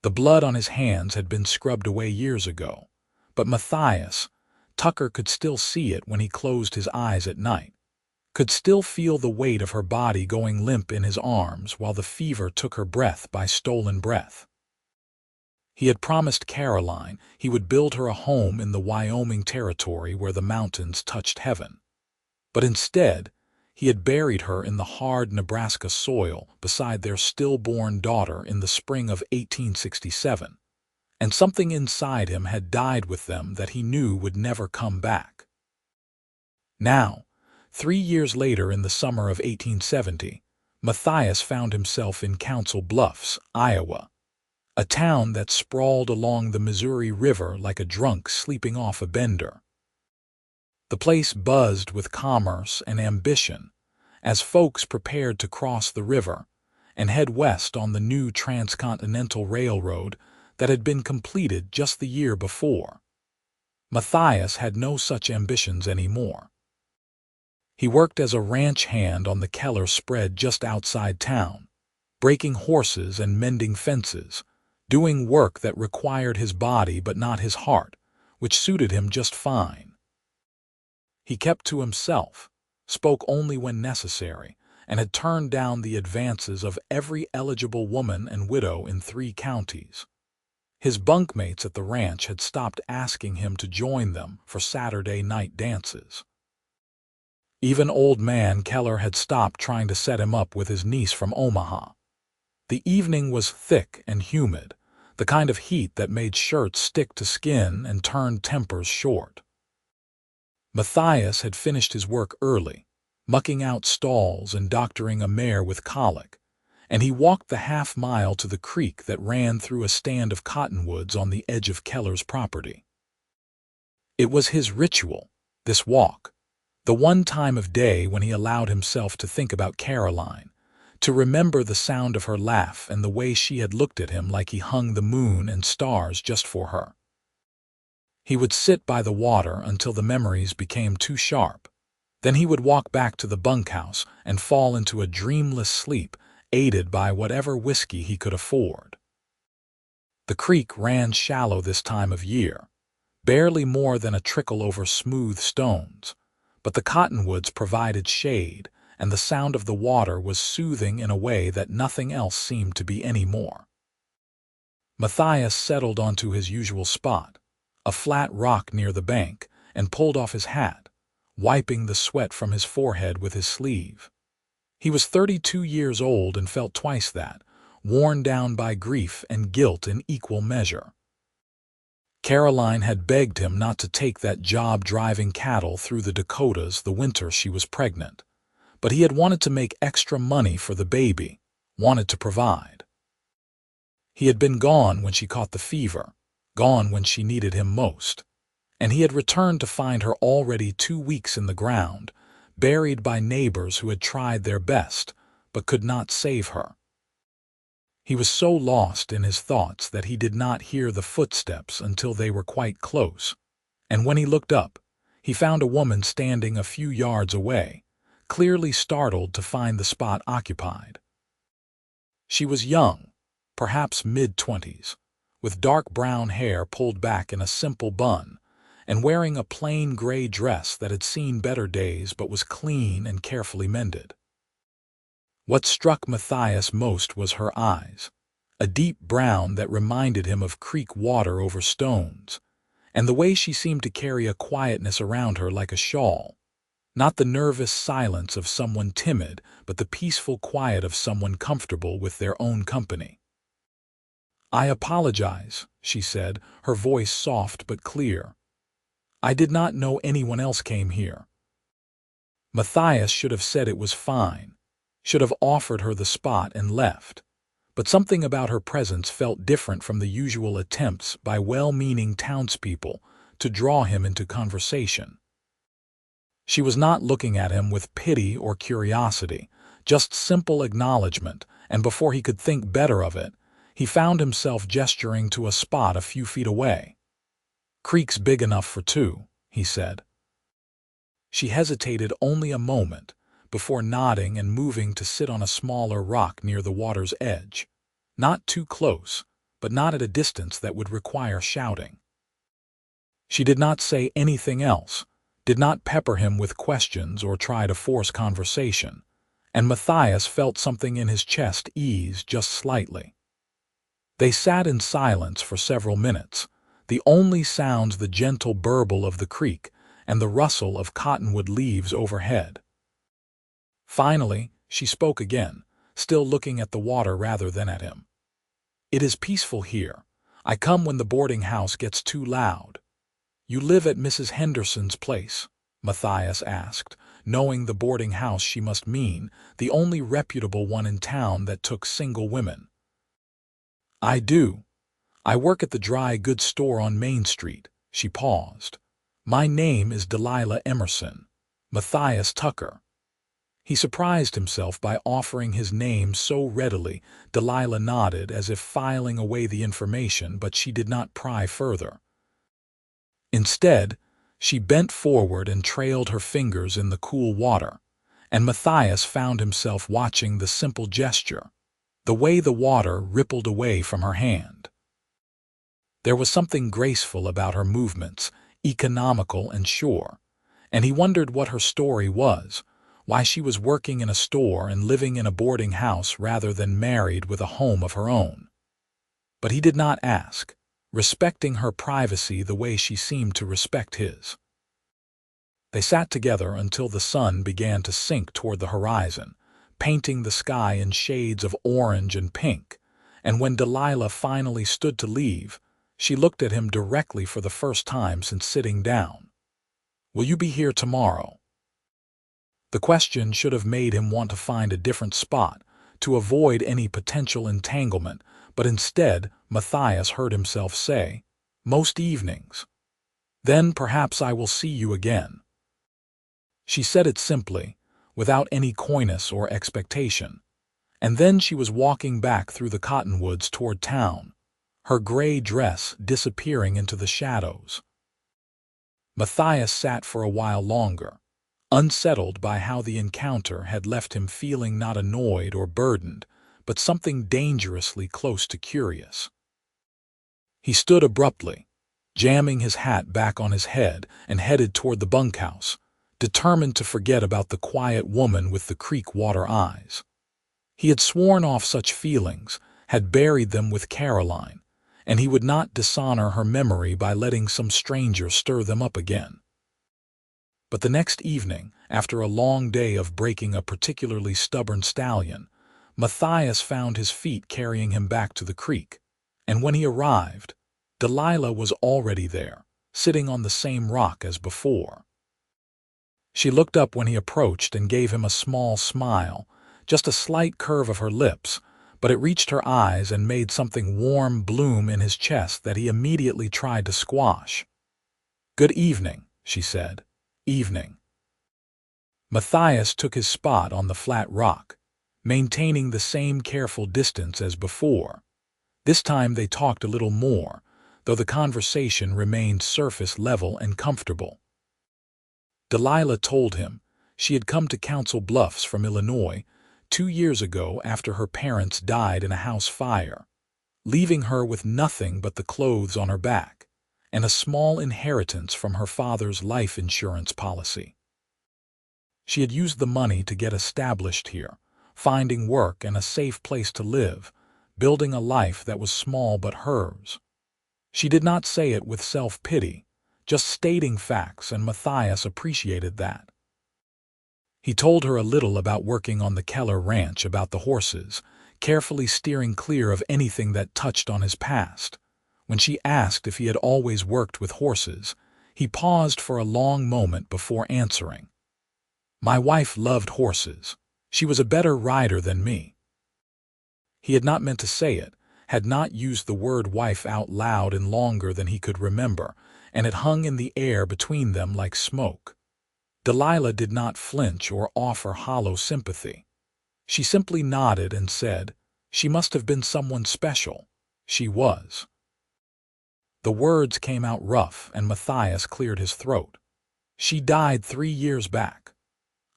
The blood on his hands had been scrubbed away years ago, but Matthias Tucker could still see it when he closed his eyes at night, could still feel the weight of her body going limp in his arms while the fever took her breath by stolen breath. He had promised Caroline he would build her a home in the Wyoming territory where the mountains touched heaven. But instead, he had buried her in the hard Nebraska soil beside their stillborn daughter in the spring of 1867, and something inside him had died with them that he knew would never come back. Now, 3 years later in the summer of 1870, Matthias found himself in Council Bluffs, Iowa, a town that sprawled along the Missouri River like a drunk sleeping off a bender. The place buzzed with commerce and ambition as folks prepared to cross the river and head west on the new transcontinental railroad that had been completed just the year before. Matthias had no such ambitions anymore. He worked as a ranch hand on the Keller spread just outside town, breaking horses and mending fences, doing work that required his body but not his heart, which suited him just fine. He kept to himself, spoke only when necessary, and had turned down the advances of every eligible woman and widow in 3 counties. His bunkmates at the ranch had stopped asking him to join them for Saturday night dances. Even old man Keller had stopped trying to set him up with his niece from Omaha. The evening was thick and humid, the kind of heat that made shirts stick to skin and turned tempers short. Matthias had finished his work early, mucking out stalls and doctoring a mare with colic, and he walked the half-mile to the creek that ran through a stand of cottonwoods on the edge of Keller's property. It was his ritual, this walk, the one time of day when he allowed himself to think about Caroline, to remember the sound of her laugh and the way she had looked at him like he hung the moon and stars just for her. He would sit by the water until the memories became too sharp. Then he would walk back to the bunkhouse and fall into a dreamless sleep, aided by whatever whiskey he could afford. The creek ran shallow this time of year, barely more than a trickle over smooth stones, but the cottonwoods provided shade, and the sound of the water was soothing in a way that nothing else seemed to be anymore. Matthias settled onto his usual spot, a flat rock near the bank, and pulled off his hat, wiping the sweat from his forehead with his sleeve. He was 32 years old and felt twice that, worn down by grief and guilt in equal measure. Caroline had begged him not to take that job driving cattle through the Dakotas the winter she was pregnant, but he had wanted to make extra money for the baby, wanted to provide. He had been gone when she caught the fever, gone when she needed him most, and he had returned to find her already 2 weeks in the ground, buried by neighbors who had tried their best but could not save her. He was so lost in his thoughts that he did not hear the footsteps until they were quite close, and when he looked up, he found a woman standing a few yards away, clearly startled to find the spot occupied. She was young, perhaps mid-20s, with dark brown hair pulled back in a simple bun, and wearing a plain gray dress that had seen better days but was clean and carefully mended. What struck Matthias most was her eyes, a deep brown that reminded him of creek water over stones, and the way she seemed to carry a quietness around her like a shawl, not the nervous silence of someone timid, but the peaceful quiet of someone comfortable with their own company. "I apologize," she said, her voice soft but clear. "I did not know anyone else came here." Matthias should have said it was fine, should have offered her the spot and left, but something about her presence felt different from the usual attempts by well-meaning townspeople to draw him into conversation. She was not looking at him with pity or curiosity, just simple acknowledgement, and before he could think better of it, he found himself gesturing to a spot a few feet away. "Creek's big enough for 2, he said. She hesitated only a moment before nodding and moving to sit on a smaller rock near the water's edge, not too close, but not at a distance that would require shouting. She did not say anything else, did not pepper him with questions or try to force conversation, and Matthias felt something in his chest ease just slightly. They sat in silence for several minutes, the only sounds the gentle burble of the creek and the rustle of cottonwood leaves overhead. Finally, she spoke again, still looking at the water rather than at him. "It is peaceful here. I come when the boarding house gets too loud." "You live at Mrs. Henderson's place?" Matthias asked, knowing the boarding house she must mean, the only reputable one in town that took single women. "I do. I work at the dry goods store on Main Street." She paused. "My name is Delilah Emerson, Matthias Tucker." He surprised himself by offering his name so readily. Delilah nodded as if filing away the information, but she did not pry further. Instead, she bent forward and trailed her fingers in the cool water, and Matthias found himself watching the simple gesture, the way the water rippled away from her hand. There was something graceful about her movements, economical and sure, and he wondered what her story was, why she was working in a store and living in a boarding house rather than married with a home of her own. But he did not ask, respecting her privacy the way she seemed to respect his. They sat together until the sun began to sink toward the horizon, painting the sky in shades of orange and pink, and when Delilah finally stood to leave, she looked at him directly for the first time since sitting down. "Will you be here tomorrow?" The question should have made him want to find a different spot, to avoid any potential entanglement, but instead Matthias heard himself say, "Most evenings." "Then perhaps I will see you again." She said it simply, without any coyness or expectation, and then she was walking back through the cottonwoods toward town, her gray dress disappearing into the shadows. Matthias sat for a while longer, unsettled by how the encounter had left him feeling not annoyed or burdened, but something dangerously close to curious. He stood abruptly, jamming his hat back on his head, and headed toward the bunkhouse, determined to forget about the quiet woman with the creek water eyes. He had sworn off such feelings, had buried them with Caroline, and he would not dishonor her memory by letting some stranger stir them up again. But the next evening, after a long day of breaking a particularly stubborn stallion, Matthias found his feet carrying him back to the creek, and when he arrived, Delilah was already there, sitting on the same rock as before. She looked up when he approached and gave him a small smile, just a slight curve of her lips, but it reached her eyes and made something warm bloom in his chest that he immediately tried to squash. "Good evening," she said. "Evening." Matthias took his spot on the flat rock, maintaining the same careful distance as before. This time they talked a little more, though the conversation remained surface level and comfortable. Delilah told him she had come to Council Bluffs from Illinois 2 years ago after her parents died in a house fire, leaving her with nothing but the clothes on her back and a small inheritance from her father's life insurance policy. She had used the money to get established here, finding work and a safe place to live, building a life that was small but hers. She did not say it with self-pity, just stating facts, and Matthias appreciated that. He told her a little about working on the Keller ranch, about the horses, carefully steering clear of anything that touched on his past. When she asked if he had always worked with horses, he paused for a long moment before answering. "My wife loved horses. She was a better rider than me." He had not meant to say it, had not used the word wife out loud in longer than he could remember, and it hung in the air between them like smoke. Delilah did not flinch or offer hollow sympathy. She simply nodded and said, "She must have been someone special." She was. The words came out rough, and Matthias cleared his throat. "She died 3 years back."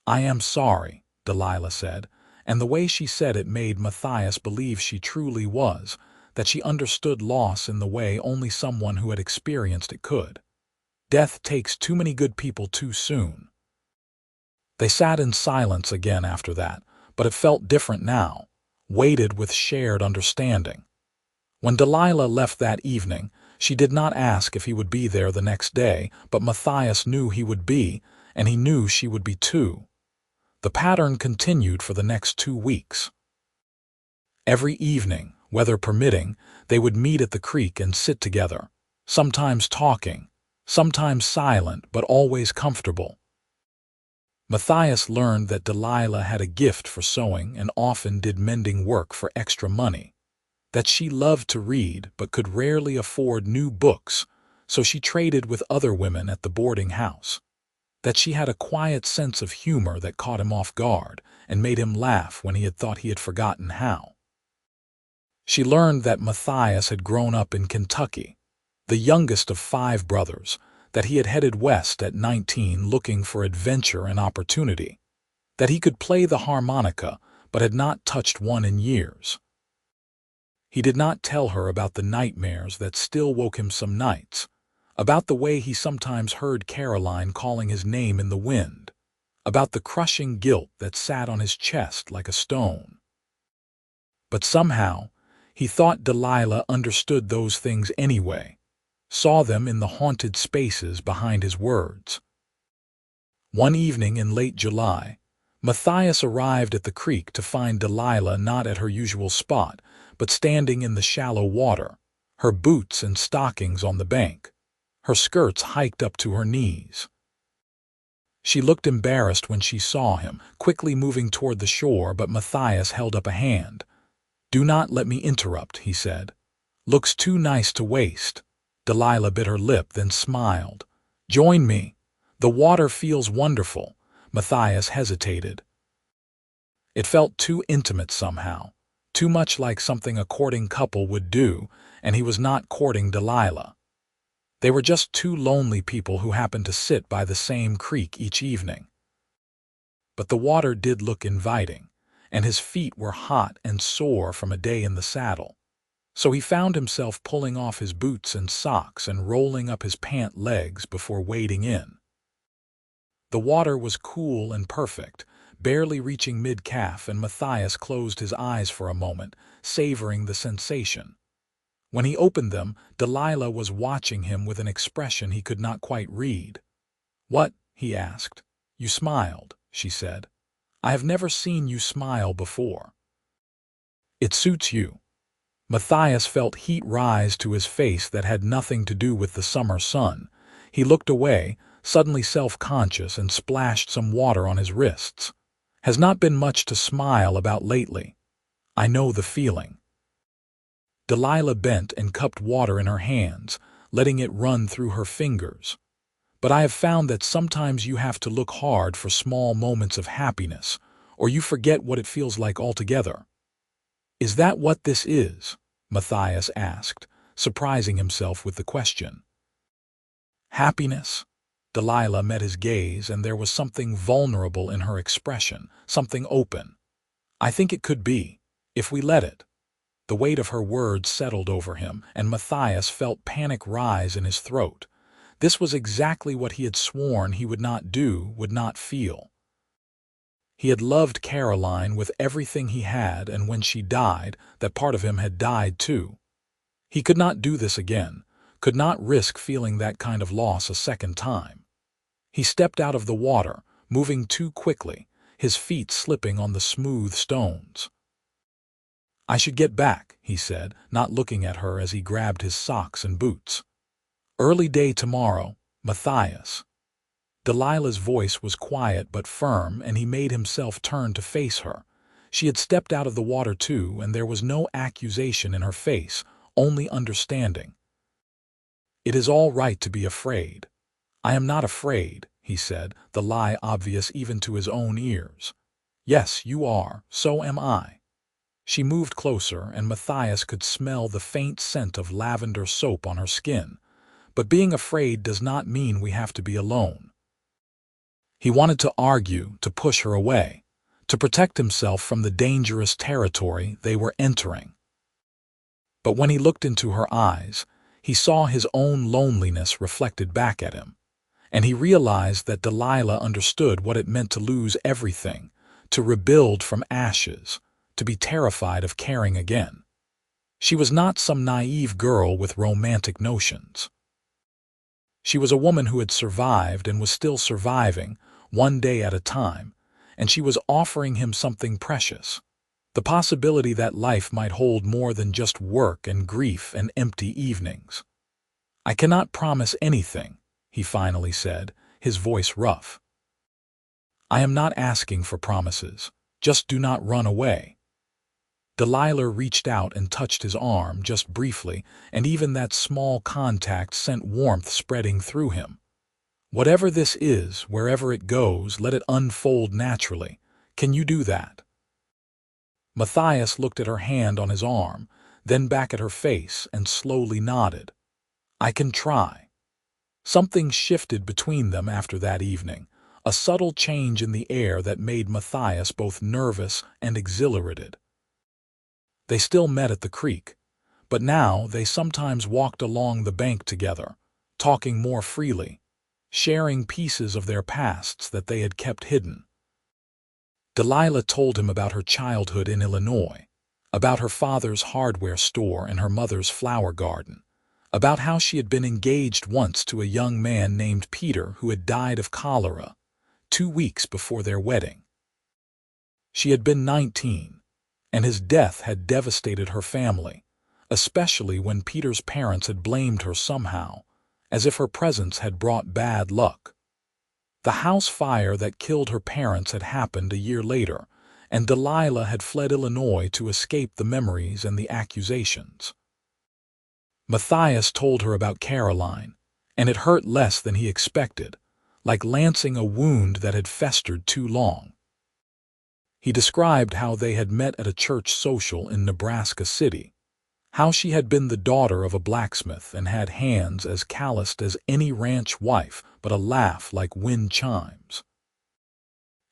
"I am sorry," Delilah said, and the way she said it made Matthias believe she truly was, that she understood loss in the way only someone who had experienced it could. Death takes too many good people too soon. They sat in silence again after that, but it felt different now, weighted with shared understanding. When Delilah left that evening, she did not ask if he would be there the next day, but Matthias knew he would be, and he knew she would be too. The pattern continued for the next 2 weeks. Every evening, weather permitting, they would meet at the creek and sit together, sometimes talking, sometimes silent, but always comfortable. Matthias learned that Delilah had a gift for sewing and often did mending work for extra money, that she loved to read but could rarely afford new books, so she traded with other women at the boarding house, that she had a quiet sense of humor that caught him off guard and made him laugh when he had thought he had forgotten how. She learned that Matthias had grown up in Kentucky, the youngest of 5 brothers, that he had headed west at 19 looking for adventure and opportunity, that he could play the harmonica but had not touched one in years. He did not tell her about the nightmares that still woke him some nights, about the way he sometimes heard Caroline calling his name in the wind, about the crushing guilt that sat on his chest like a stone. But somehow, he thought Delilah understood those things anyway, saw them in the haunted spaces behind his words. One evening in late July, Matthias arrived at the creek to find Delilah not at her usual spot, but standing in the shallow water, her boots and stockings on the bank, her skirts hiked up to her knees. She looked embarrassed when she saw him, quickly moving toward the shore, but Matthias held up a hand. "Do not let me interrupt," he said. "Looks too nice to waste." Delilah bit her lip, then smiled. "Join me. The water feels wonderful." Matthias hesitated. It felt too intimate somehow, too much like something a courting couple would do, and he was not courting Delilah. They were just 2 lonely people who happened to sit by the same creek each evening. But the water did look inviting, and his feet were hot and sore from a day in the saddle. So he found himself pulling off his boots and socks and rolling up his pant legs before wading in. The water was cool and perfect, barely reaching mid-calf, and Matthias closed his eyes for a moment, savoring the sensation. When he opened them, Delilah was watching him with an expression he could not quite read. "What?" he asked. "You smiled," she said. "I have never seen you smile before." "It suits you." Matthias felt heat rise to his face that had nothing to do with the summer sun. He looked away, suddenly self-conscious, and splashed some water on his wrists. "Has not been much to smile about lately. I know the feeling." Delilah bent and cupped water in her hands, letting it run through her fingers. "But I have found that sometimes you have to look hard for small moments of happiness, or you forget what it feels like altogether." "Is that what this is?" Matthias asked, surprising himself with the question. "Happiness?" Delilah met his gaze, and there was something vulnerable in her expression, something open. "I think it could be, if we let it." The weight of her words settled over him, and Matthias felt panic rise in his throat. This was exactly what he had sworn he would not do, would not feel. He had loved Caroline with everything he had, and when she died, that part of him had died too. He could not do this again, could not risk feeling that kind of loss a second time. He stepped out of the water, moving too quickly, his feet slipping on the smooth stones. "I should get back," he said, not looking at her as he grabbed his socks and boots. "Early day tomorrow, Matthias." Delilah's voice was quiet but firm, and he made himself turn to face her. She had stepped out of the water too, and there was no accusation in her face, only understanding. "It is all right to be afraid." "I am not afraid," he said, the lie obvious even to his own ears. "Yes, you are, so am I." She moved closer, and Matthias could smell the faint scent of lavender soap on her skin. But being afraid does not mean we have to be alone. He wanted to argue, to push her away, to protect himself from the dangerous territory they were entering. But when he looked into her eyes, he saw his own loneliness reflected back at him, and he realized that Delilah understood what it meant to lose everything, to rebuild from ashes, to be terrified of caring again. She was not some naive girl with romantic notions. She was a woman who had survived and was still surviving, one day at a time, and she was offering him something precious, the possibility that life might hold more than just work and grief and empty evenings. "I cannot promise anything," he finally said, his voice rough. "I am not asking for promises. Just do not run away." Delilah reached out and touched his arm just briefly, and even that small contact sent warmth spreading through him. "Whatever this is, wherever it goes, let it unfold naturally. Can you do that?" Matthias looked at her hand on his arm, then back at her face, and slowly nodded. "I can try." Something shifted between them after that evening, a subtle change in the air that made Matthias both nervous and exhilarated. They still met at the creek, but now they sometimes walked along the bank together, talking more freely, sharing pieces of their pasts that they had kept hidden. Delilah told him about her childhood in Illinois, about her father's hardware store and her mother's flower garden, about how she had been engaged once to a young man named Peter who had died of cholera 2 weeks before their wedding. She had been 19, and his death had devastated her family, especially when Peter's parents had blamed her somehow, as if her presence had brought bad luck. The house fire that killed her parents had happened a year later, and Delilah had fled Illinois to escape the memories and the accusations. Matthias told her about Caroline, and it hurt less than he expected, like lancing a wound that had festered too long. He described how they had met at a church social in Nebraska City, how she had been the daughter of a blacksmith and had hands as calloused as any ranch wife, but a laugh like wind chimes.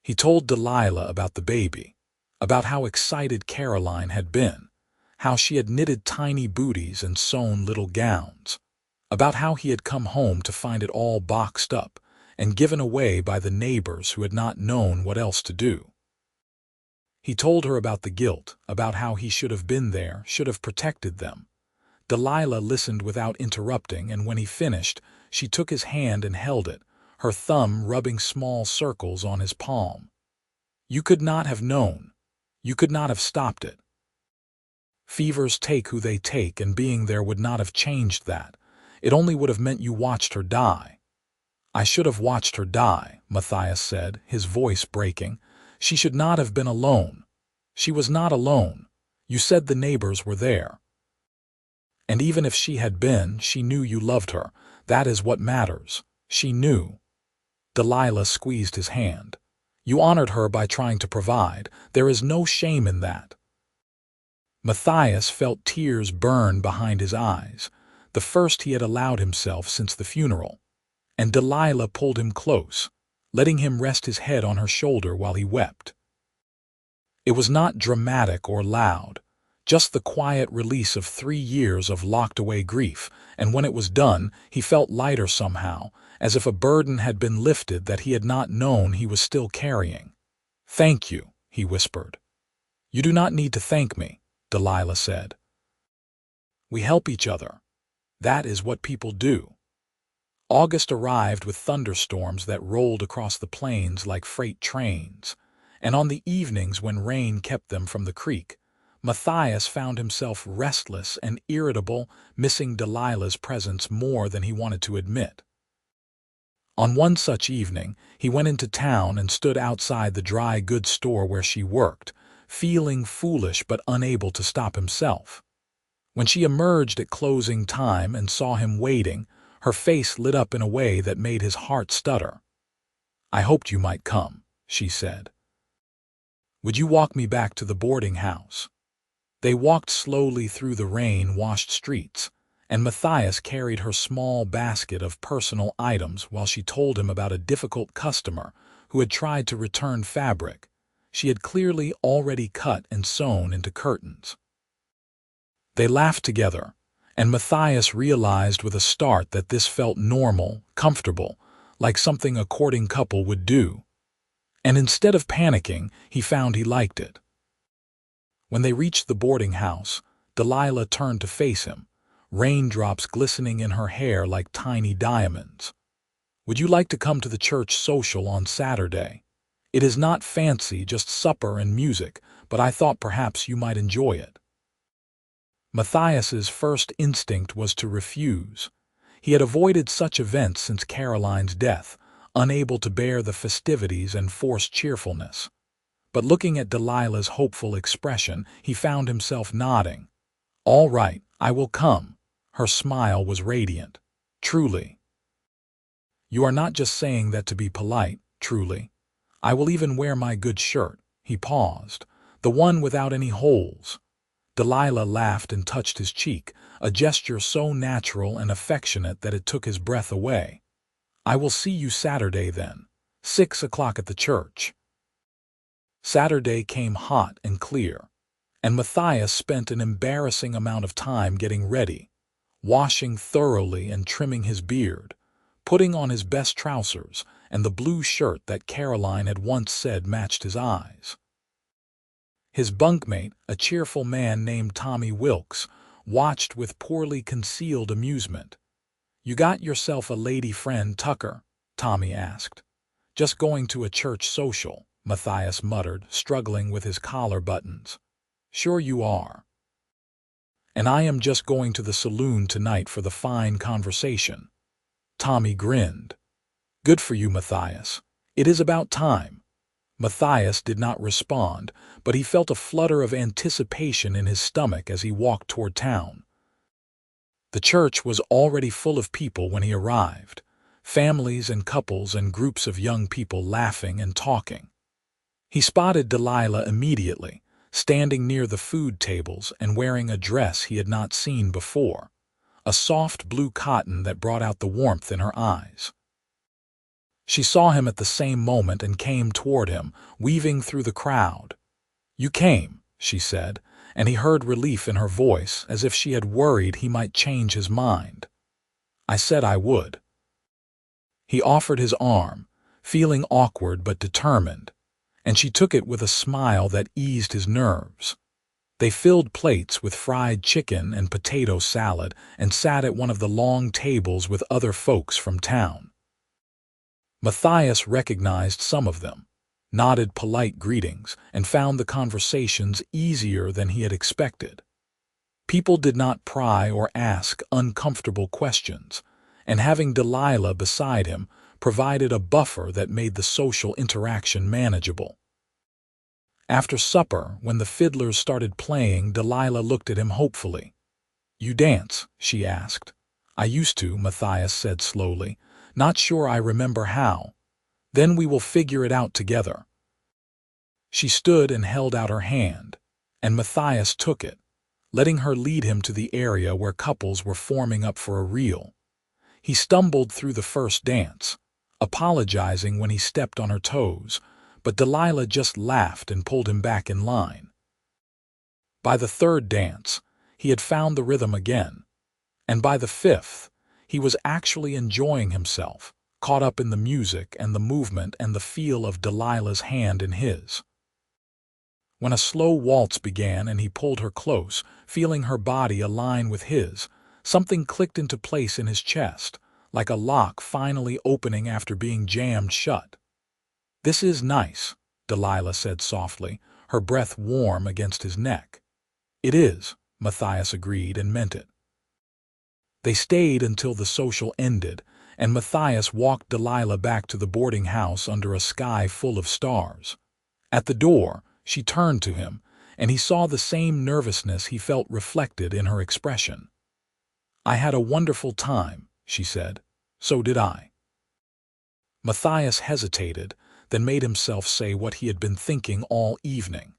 He told Delilah about the baby, about how excited Caroline had been, how she had knitted tiny booties and sewn little gowns, about how he had come home to find it all boxed up and given away by the neighbors who had not known what else to do. He told her about the guilt, about how he should have been there, should have protected them. Delilah listened without interrupting, and when he finished, she took his hand and held it, her thumb rubbing small circles on his palm. "You could not have known. You could not have stopped it. Fevers take who they take, and being there would not have changed that. It only would have meant you watched her die." "I should have watched her die," Matthias said, his voice breaking. "She should not have been alone. She was not alone. You said the neighbors were there. And even if she had been, she knew you loved her. That is what matters. She knew." Delilah squeezed his hand. "You honored her by trying to provide. There is no shame in that." Matthias felt tears burn behind his eyes, the first he had allowed himself since the funeral, and Delilah pulled him close, letting him rest his head on her shoulder while he wept. It was not dramatic or loud, just the quiet release of 3 years of locked-away grief, and when it was done, he felt lighter somehow, as if a burden had been lifted that he had not known he was still carrying. "Thank you," he whispered. "You do not need to thank me," Delilah said. "We help each other. That is what people do." August arrived with thunderstorms that rolled across the plains like freight trains, and on the evenings when rain kept them from the creek, Matthias found himself restless and irritable, missing Delilah's presence more than he wanted to admit. On one such evening, he went into town and stood outside the dry goods store where she worked, feeling foolish but unable to stop himself. When she emerged at closing time and saw him waiting, her face lit up in a way that made his heart stutter. "I hoped you might come," she said. "Would you walk me back to the boarding house?" They walked slowly through the rain-washed streets, and Matthias carried her small basket of personal items while she told him about a difficult customer who had tried to return fabric she had clearly already cut and sewn into curtains. They laughed together, and Matthias realized with a start that this felt normal, comfortable, like something a courting couple would do. And instead of panicking, he found he liked it. When they reached the boarding house, Delilah turned to face him, raindrops glistening in her hair like tiny diamonds. "Would you like to come to the church social on Saturday? It is not fancy, just supper and music, but I thought perhaps you might enjoy it." Matthias's first instinct was to refuse. He had avoided such events since Caroline's death, unable to bear the festivities and forced cheerfulness. But looking at Delilah's hopeful expression, he found himself nodding. "All right, I will come." Her smile was radiant. "Truly." "You are not just saying that to be polite, truly. I will even wear my good shirt." He paused. "The one without any holes." Delilah laughed and touched his cheek, a gesture so natural and affectionate that it took his breath away. "I will see you Saturday then. 6 o'clock at the church." Saturday came hot and clear, and Matthias spent an embarrassing amount of time getting ready, washing thoroughly and trimming his beard, putting on his best trousers and the blue shirt that Caroline had once said matched his eyes. His bunkmate, a cheerful man named Tommy Wilkes, watched with poorly concealed amusement. "You got yourself a lady friend, Tucker?" Tommy asked. "Just going to a church social," Matthias muttered, struggling with his collar buttons. "Sure you are." "And I am just going to the saloon tonight for the fine conversation." Tommy grinned. "Good for you, Matthias. It is about time." Matthias did not respond, but he felt a flutter of anticipation in his stomach as he walked toward town. The church was already full of people when he arrived, families and couples and groups of young people laughing and talking. He spotted Delilah immediately, standing near the food tables and wearing a dress he had not seen before, a soft blue cotton that brought out the warmth in her eyes. She saw him at the same moment and came toward him, weaving through the crowd. "You came," she said, and he heard relief in her voice, as if she had worried he might change his mind. "I said I would." He offered his arm, feeling awkward but determined, and she took it with a smile that eased his nerves. They filled plates with fried chicken and potato salad and sat at one of the long tables with other folks from town. Matthias recognized some of them, nodded polite greetings, and found the conversations easier than he had expected. People did not pry or ask uncomfortable questions, and having Delilah beside him provided a buffer that made the social interaction manageable. After supper, when the fiddlers started playing, Delilah looked at him hopefully. "You dance?" she asked. "I used to," Matthias said slowly. "Not sure I remember how. Then we will figure it out together." She stood and held out her hand, and Matthias took it, letting her lead him to the area where couples were forming up for a reel. He stumbled through the first dance, apologizing when he stepped on her toes, but Delilah just laughed and pulled him back in line. By the third dance, he had found the rhythm again, and by the fifth, he was actually enjoying himself, caught up in the music and the movement and the feel of Delilah's hand in his. When a slow waltz began and he pulled her close, feeling her body align with his, something clicked into place in his chest, like a lock finally opening after being jammed shut. "This is nice," Delilah said softly, her breath warm against his neck. "It is," Matthias agreed and meant it. They stayed until the social ended, and Matthias walked Delilah back to the boarding house under a sky full of stars. At the door, she turned to him, and he saw the same nervousness he felt reflected in her expression. "I had a wonderful time," she said. "So did I." Matthias hesitated, then made himself say what he had been thinking all evening.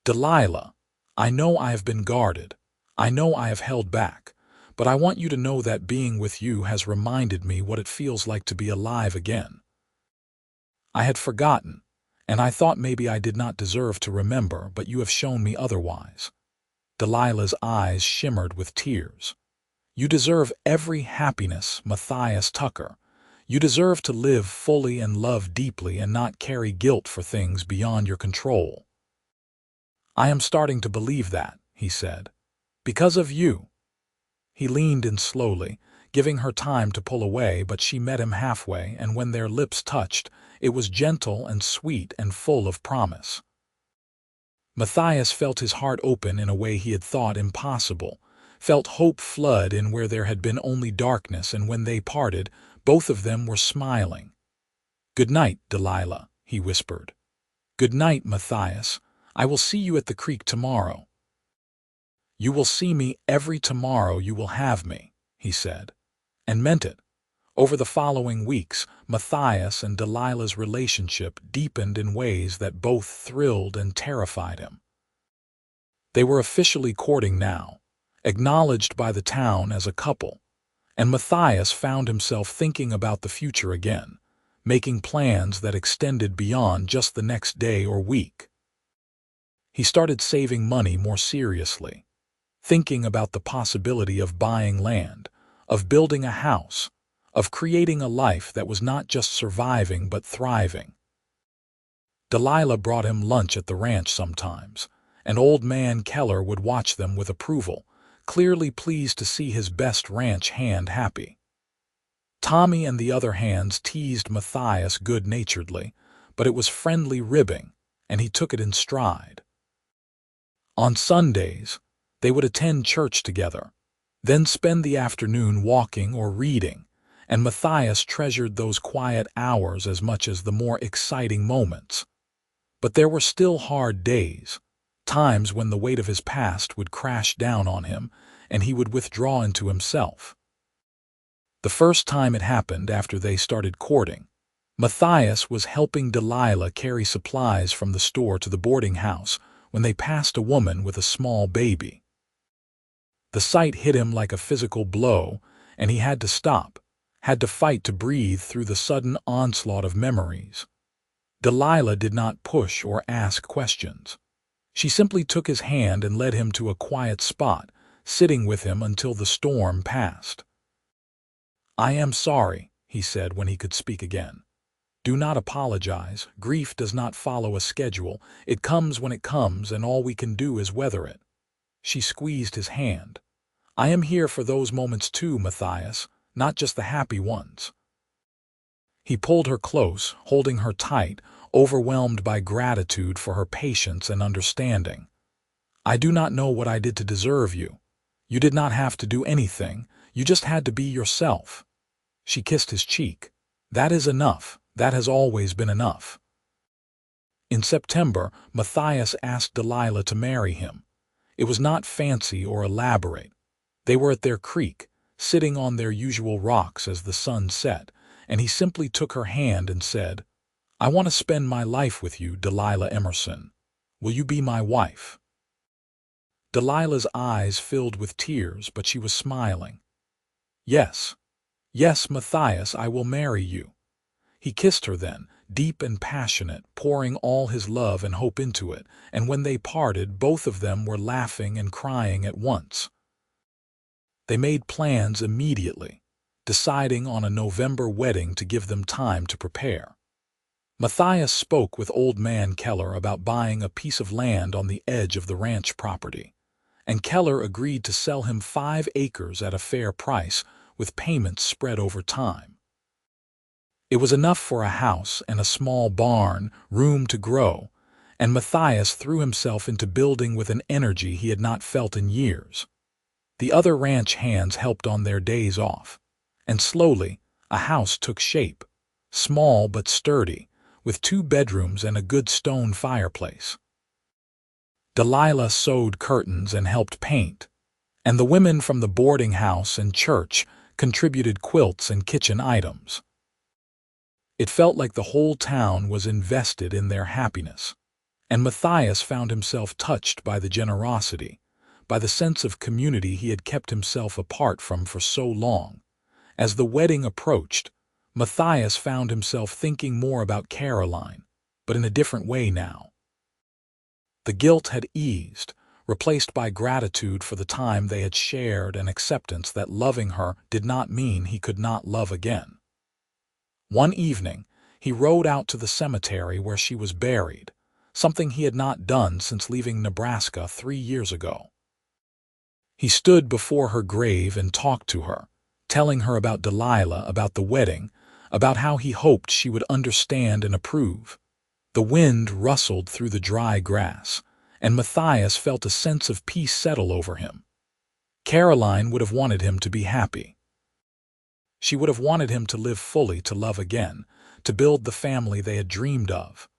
"Delilah, I know I have been guarded. I know I have held back. But I want you to know that being with you has reminded me what it feels like to be alive again. I had forgotten, and I thought maybe I did not deserve to remember, but you have shown me otherwise. Delilah's eyes shimmered with tears. "You deserve every happiness, Matthias Tucker. You deserve to live fully and love deeply and not carry guilt for things beyond your control." "I am starting to believe that," he said. "Because of you." He leaned in slowly, giving her time to pull away, but she met him halfway, and when their lips touched, it was gentle and sweet and full of promise. Matthias felt his heart open in a way he had thought impossible, felt hope flood in where there had been only darkness, and when they parted, both of them were smiling. "Good night, Delilah," he whispered. "Good night, Matthias. I will see you at the creek tomorrow." "You will see me every tomorrow you will have me," he said, and meant it. Over the following weeks, Matthias and Delilah's relationship deepened in ways that both thrilled and terrified him. They were officially courting now, acknowledged by the town as a couple, and Matthias found himself thinking about the future again, making plans that extended beyond just the next day or week. He started saving money more seriously, thinking about the possibility of buying land, of building a house, of creating a life that was not just surviving but thriving. Delilah brought him lunch at the ranch sometimes, and old man Keller would watch them with approval, clearly pleased to see his best ranch hand happy. Tommy and the other hands teased Matthias good-naturedly, but it was friendly ribbing, and he took it in stride. On Sundays, they would attend church together, then spend the afternoon walking or reading, and Matthias treasured those quiet hours as much as the more exciting moments. But there were still hard days, times when the weight of his past would crash down on him and he would withdraw into himself. The first time it happened after they started courting, Matthias was helping Delilah carry supplies from the store to the boarding house when they passed a woman with a small baby. The sight hit him like a physical blow, and he had to stop, had to fight to breathe through the sudden onslaught of memories. Delilah did not push or ask questions. She simply took his hand and led him to a quiet spot, sitting with him until the storm passed. "I am sorry," he said when he could speak again. "Do not apologize. Grief does not follow a schedule. It comes when it comes, and all we can do is weather it." She squeezed his hand. "I am here for those moments too, Matthias, not just the happy ones." He pulled her close, holding her tight, overwhelmed by gratitude for her patience and understanding. "I do not know what I did to deserve you. You did not have to do anything. You just had to be yourself." She kissed his cheek. "That is enough. That has always been enough." In September, Matthias asked Delilah to marry him. It was not fancy or elaborate. They were at their creek, sitting on their usual rocks as the sun set, and he simply took her hand and said, "I want to spend my life with you, Delilah Emerson. Will you be my wife?" Delilah's eyes filled with tears, but she was smiling. "Yes, yes, Matthias, I will marry you." He kissed her then, deep and passionate, pouring all his love and hope into it, and when they parted, both of them were laughing and crying at once. They made plans immediately, deciding on a November wedding to give them time to prepare. Matthias spoke with old man Keller about buying a piece of land on the edge of the ranch property, and Keller agreed to sell him 5 acres at a fair price, with payments spread over time. It was enough for a house and a small barn, room to grow, and Matthias threw himself into building with an energy he had not felt in years. The other ranch hands helped on their days off, and slowly a house took shape, small but sturdy, with 2 bedrooms and a good stone fireplace. Delilah sewed curtains and helped paint, and the women from the boarding house and church contributed quilts and kitchen items. It felt like the whole town was invested in their happiness, and Matthias found himself touched by the generosity, by the sense of community he had kept himself apart from for so long. As the wedding approached, Matthias found himself thinking more about Caroline, but in a different way now. The guilt had eased, replaced by gratitude for the time they had shared and acceptance that loving her did not mean he could not love again. One evening, he rode out to the cemetery where she was buried, something he had not done since leaving Nebraska 3 years ago. He stood before her grave and talked to her, telling her about Delilah, about the wedding, about how he hoped she would understand and approve. The wind rustled through the dry grass, and Matthias felt a sense of peace settle over him. Caroline would have wanted him to be happy. She would have wanted him to live fully, to love again, to build the family they had dreamed of.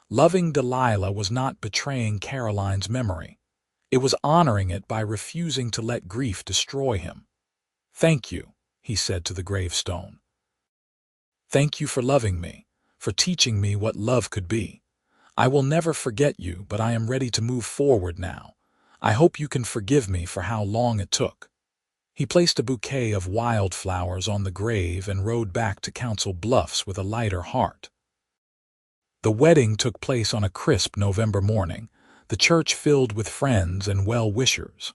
Loving Delilah was not betraying Caroline's memory. It was honoring it by refusing to let grief destroy him. "Thank you," he said to the gravestone. "Thank you for loving me, for teaching me what love could be. I will never forget you, but I am ready to move forward now. I hope you can forgive me for how long it took." He placed a bouquet of wildflowers on the grave and rode back to Council Bluffs with a lighter heart. The wedding took place on a crisp November morning, the church filled with friends and well-wishers.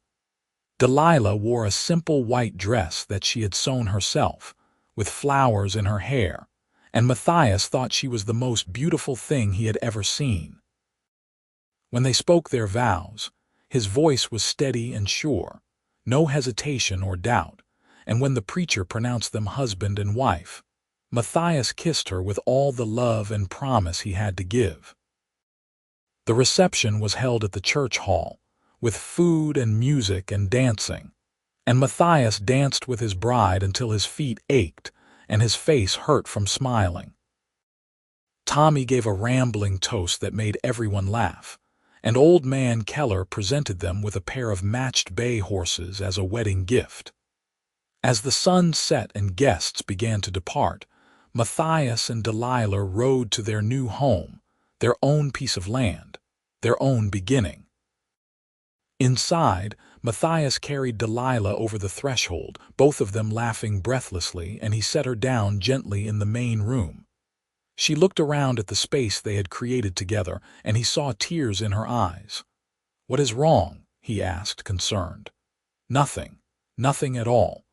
Delilah wore a simple white dress that she had sewn herself, with flowers in her hair, and Matthias thought she was the most beautiful thing he had ever seen. When they spoke their vows, his voice was steady and sure, no hesitation or doubt, and when the preacher pronounced them husband and wife, Matthias kissed her with all the love and promise he had to give. The reception was held at the church hall, with food and music and dancing, and Matthias danced with his bride until his feet ached and his face hurt from smiling. Tommy gave a rambling toast that made everyone laugh, and Old Man Keller presented them with a pair of matched bay horses as a wedding gift. As the sun set and guests began to depart, Matthias and Delilah rode to their new home, their own piece of land, their own beginning. Inside, Matthias carried Delilah over the threshold, both of them laughing breathlessly, and he set her down gently in the main room. She looked around at the space they had created together, and he saw tears in her eyes. "What is wrong?" he asked, concerned. "Nothing. Nothing at all.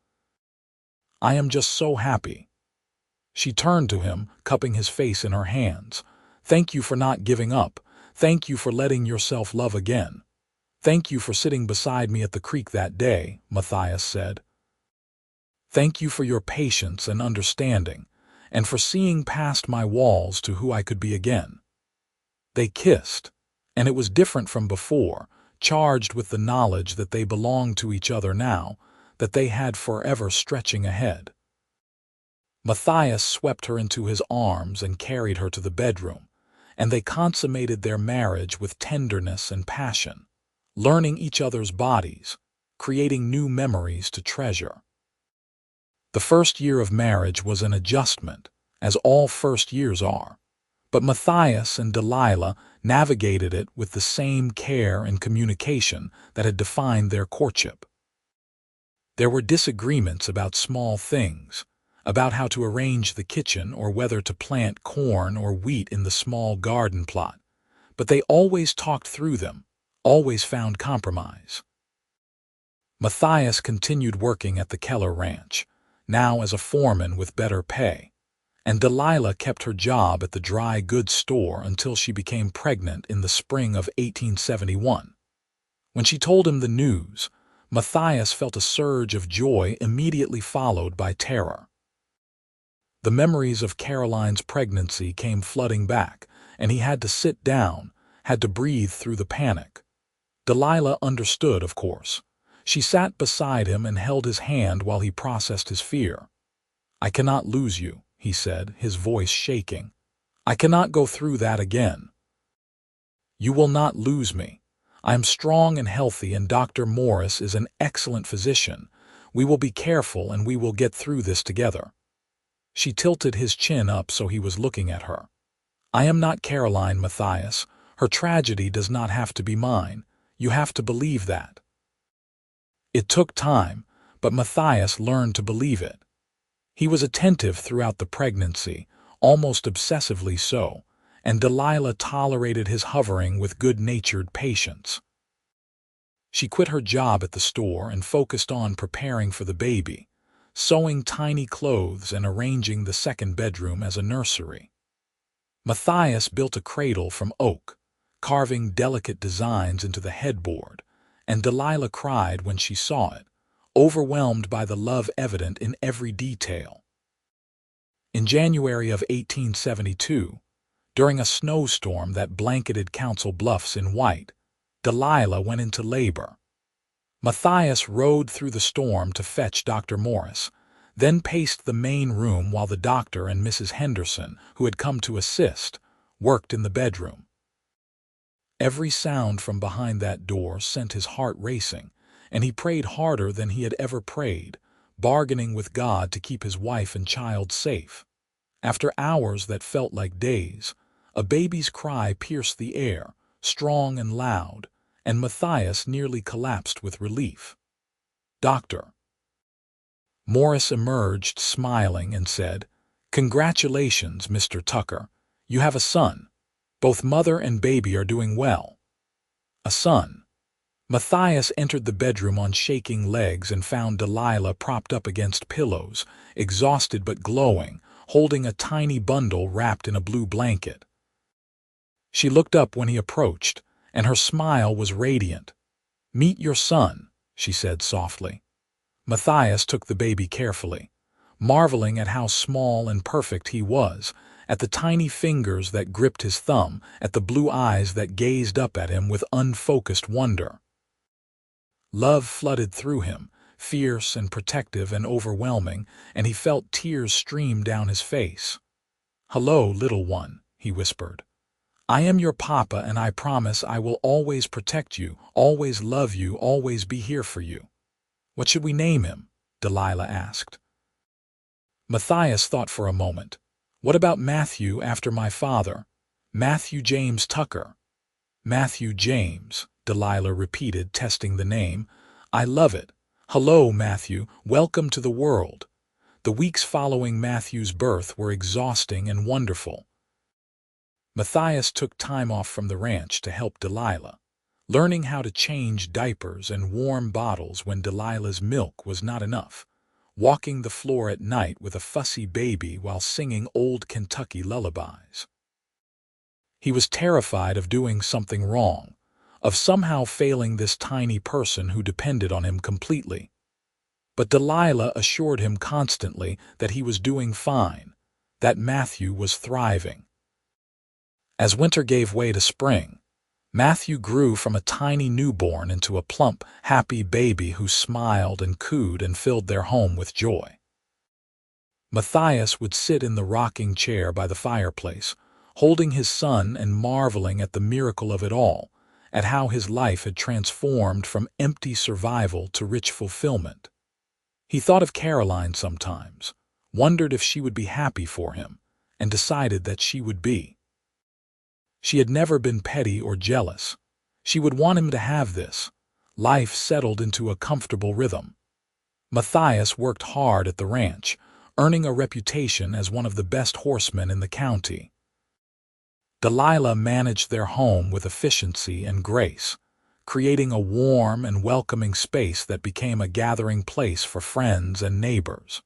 I am just so happy." She turned to him, cupping his face in her hands. "Thank you for not giving up. Thank you for letting yourself love again. Thank you for sitting beside me at the creek that day," Matthias said. "Thank you for your patience and understanding, and for seeing past my walls to who I could be again." They kissed, and it was different from before, charged with the knowledge that they belonged to each other now, that they had forever stretching ahead. Matthias swept her into his arms and carried her to the bedroom, and they consummated their marriage with tenderness and passion, learning each other's bodies, creating new memories to treasure. The first year of marriage was an adjustment, as all first years are, but Matthias and Delilah navigated it with the same care and communication that had defined their courtship. There were disagreements about small things, about how to arrange the kitchen or whether to plant corn or wheat in the small garden plot, but they always talked through them, always found compromise. Matthias continued working at the Keller Ranch, now as a foreman with better pay, and Delilah kept her job at the dry goods store until she became pregnant in the spring of 1871. When she told him the news, Matthias felt a surge of joy immediately followed by terror. The memories of Caroline's pregnancy came flooding back, and he had to sit down, had to breathe through the panic. Delilah understood, of course. She sat beside him and held his hand while he processed his fear. "I cannot lose you," he said, his voice shaking. "I cannot go through that again." "You will not lose me. I am strong and healthy, and Dr. Morris is an excellent physician. We will be careful, and we will get through this together." She tilted his chin up so he was looking at her. "I am not Caroline, Matthias. Her tragedy does not have to be mine. You have to believe that." It took time, but Matthias learned to believe it. He was attentive throughout the pregnancy, almost obsessively so, and Delilah tolerated his hovering with good-natured patience. She quit her job at the store and focused on preparing for the baby, sewing tiny clothes and arranging the second bedroom as a nursery. Matthias built a cradle from oak, carving delicate designs into the headboard, and Delilah cried when she saw it, overwhelmed by the love evident in every detail. In January of 1872, during a snowstorm that blanketed Council Bluffs in white, Delilah went into labor. Matthias rode through the storm to fetch Dr. Morris, then paced the main room while the doctor and Mrs. Henderson, who had come to assist, worked in the bedroom. Every sound from behind that door sent his heart racing, and he prayed harder than he had ever prayed, bargaining with God to keep his wife and child safe. After hours that felt like days, a baby's cry pierced the air, strong and loud, and Matthias nearly collapsed with relief. "Doctor." Morris emerged smiling and said, "Congratulations, Mr. Tucker. You have a son. Both mother and baby are doing well." A son. Matthias entered the bedroom on shaking legs and found Delilah propped up against pillows, exhausted but glowing, holding a tiny bundle wrapped in a blue blanket. She looked up when he approached, and her smile was radiant. "Meet your son," she said softly. Matthias took the baby carefully, marveling at how small and perfect he was, at the tiny fingers that gripped his thumb, at the blue eyes that gazed up at him with unfocused wonder. Love flooded through him, fierce and protective and overwhelming, and he felt tears stream down his face. "Hello, little one," he whispered. "I am your papa, and I promise I will always protect you, always love you, always be here for you." "What should we name him?" Delilah asked. Matthias thought for a moment. "What about Matthew, after my father? Matthew James Tucker." "Matthew James," Delilah repeated, testing the name. "I love it. Hello, Matthew. Welcome to the world." The weeks following Matthew's birth were exhausting and wonderful. Matthias took time off from the ranch to help Delilah, learning how to change diapers and warm bottles when Delilah's milk was not enough, walking the floor at night with a fussy baby while singing old Kentucky lullabies. He was terrified of doing something wrong, of somehow failing this tiny person who depended on him completely. But Delilah assured him constantly that he was doing fine, that Matthew was thriving. As winter gave way to spring, Matthew grew from a tiny newborn into a plump, happy baby who smiled and cooed and filled their home with joy. Matthias would sit in the rocking chair by the fireplace, holding his son and marveling at the miracle of it all, at how his life had transformed from empty survival to rich fulfillment. He thought of Caroline sometimes, wondered if she would be happy for him, and decided that she would be. She had never been petty or jealous. She would want him to have this. Life settled into a comfortable rhythm. Matthias worked hard at the ranch, earning a reputation as one of the best horsemen in the county. Delilah managed their home with efficiency and grace, creating a warm and welcoming space that became a gathering place for friends and neighbors.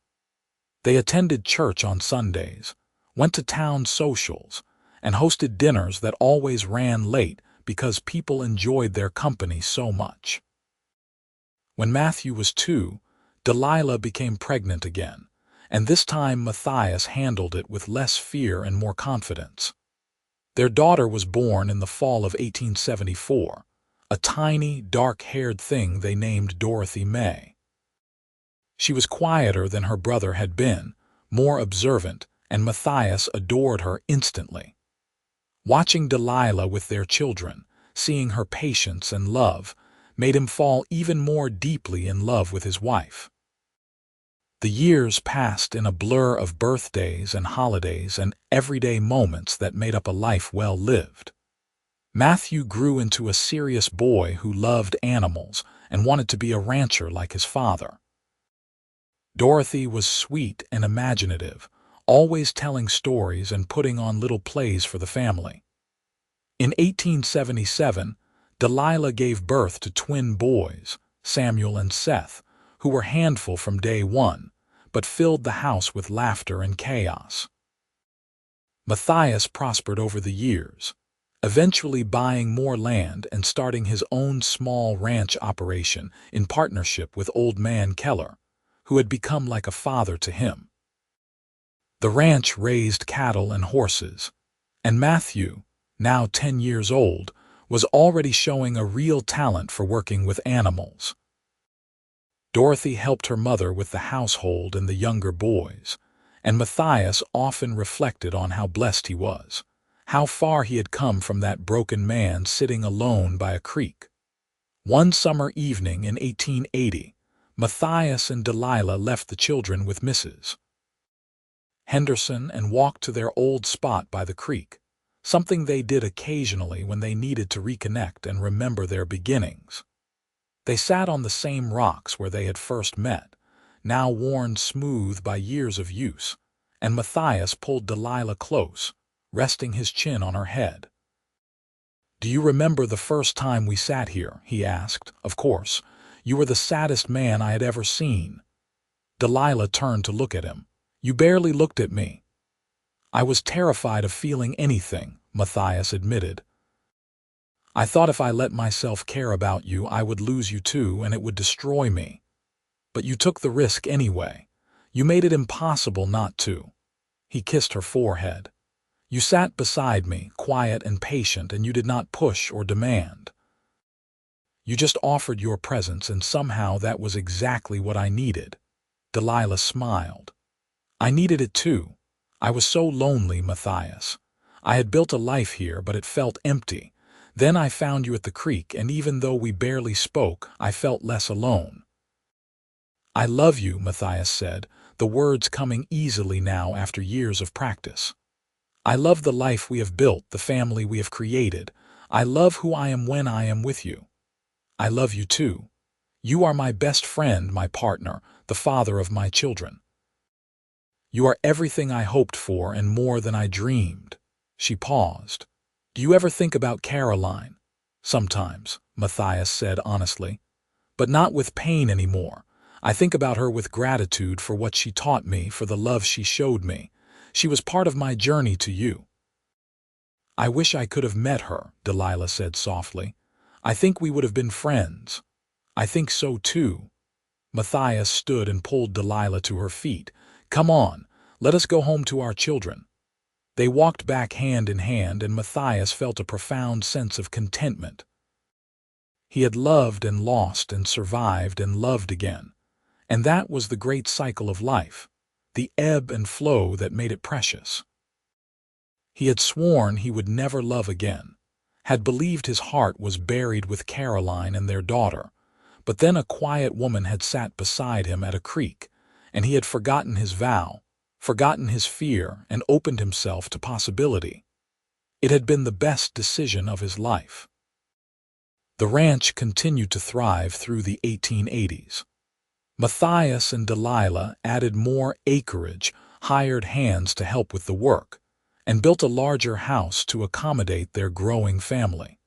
They attended church on Sundays, went to town socials, and hosted dinners that always ran late because people enjoyed their company so much. When Matthew was 2, Delilah became pregnant again, and this time Matthias handled it with less fear and more confidence. Their daughter was born in the fall of 1874, a tiny, dark-haired thing they named Dorothy May. She was quieter than her brother had been, more observant, and Matthias adored her instantly. Watching Delilah with their children, seeing her patience and love, made him fall even more deeply in love with his wife. The years passed in a blur of birthdays and holidays and everyday moments that made up a life well lived. Matthew grew into a serious boy who loved animals and wanted to be a rancher like his father. Dorothy was sweet and imaginative, always telling stories and putting on little plays for the family. In 1877, Delilah gave birth to twin boys, Samuel and Seth, who were handful from day one, but filled the house with laughter and chaos. Matthias prospered over the years, eventually buying more land and starting his own small ranch operation in partnership with Old Man Keller, who had become like a father to him. The ranch raised cattle and horses, and Matthew, now 10 years old, was already showing a real talent for working with animals. Dorothy helped her mother with the household and the younger boys, and Matthias often reflected on how blessed he was, how far he had come from that broken man sitting alone by a creek. One summer evening in 1880, Matthias and Delilah left the children with Mrs. Henderson and walked to their old spot by the creek, something they did occasionally when they needed to reconnect and remember their beginnings. They sat on the same rocks where they had first met, now worn smooth by years of use, and Matthias pulled Delilah close, resting his chin on her head. "Do you remember the first time we sat here?" he asked. "Of course. You were the saddest man I had ever seen." Delilah turned to look at him. "You barely looked at me." "I was terrified of feeling anything," Matthias admitted. "I thought if I let myself care about you, I would lose you too, and it would destroy me. But you took the risk anyway. You made it impossible not to." He kissed her forehead. "You sat beside me, quiet and patient, and you did not push or demand. You just offered your presence, and somehow that was exactly what I needed." Delilah smiled. "I needed it too. I was so lonely, Matthias. I had built a life here, but it felt empty. Then I found you at the creek, and even though we barely spoke, I felt less alone." "I love you," Matthias said, the words coming easily now after years of practice. "I love the life we have built, the family we have created. I love who I am when I am with you. I love you too. You are my best friend, my partner, the father of my children. You are everything I hoped for and more than I dreamed." She paused. "Do you ever think about Caroline?" "Sometimes," Matthias said honestly. "But not with pain anymore. I think about her with gratitude for what she taught me, for the love she showed me. She was part of my journey to you." "I wish I could have met her," Delilah said softly. "I think we would have been friends." "I think so too." Matthias stood and pulled Delilah to her feet. "Come on, let us go home to our children." They walked back hand in hand, and Matthias felt a profound sense of contentment. He had loved and lost and survived and loved again. And that was the great cycle of life, the ebb and flow that made it precious. He had sworn he would never love again, had believed his heart was buried with Caroline and their daughter, but then a quiet woman had sat beside him at a creek, and he had forgotten his vow, forgotten his fear, and opened himself to possibility. It had been the best decision of his life. The ranch continued to thrive through the 1880s. Matthias and Delilah added more acreage, hired hands to help with the work, and built a larger house to accommodate their growing family.